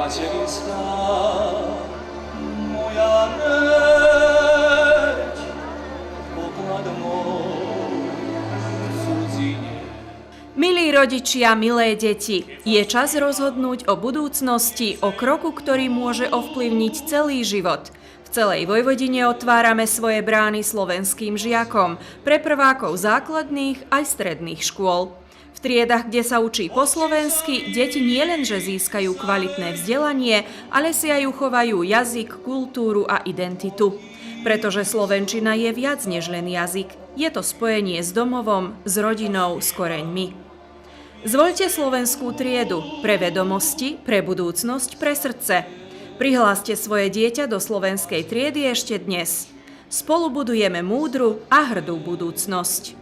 Materinská moja reč, poklad môj cudzine. Milí rodičia, milé deti, je čas rozhodnúť o budúcnosti, o kroku, ktorý môže ovplyvniť celý život. V celej Vojvodine otvárame svoje brány slovenským žiakom, pre prvákov základných aj stredných škôl. V triedach, kde sa učí po slovensky, deti nielenže získajú kvalitné vzdelanie, ale si aj uchovajú jazyk, kultúru a identitu. Pretože slovenčina je viac než len jazyk. Je to spojenie s domovom, s rodinou, s koreňmi. Zvoľte slovenskú triedu pre vedomosti, pre budúcnosť, pre srdce. Prihláste svoje dieťa do slovenskej triedy ešte dnes. Spolu budujeme múdru a hrdú budúcnosť.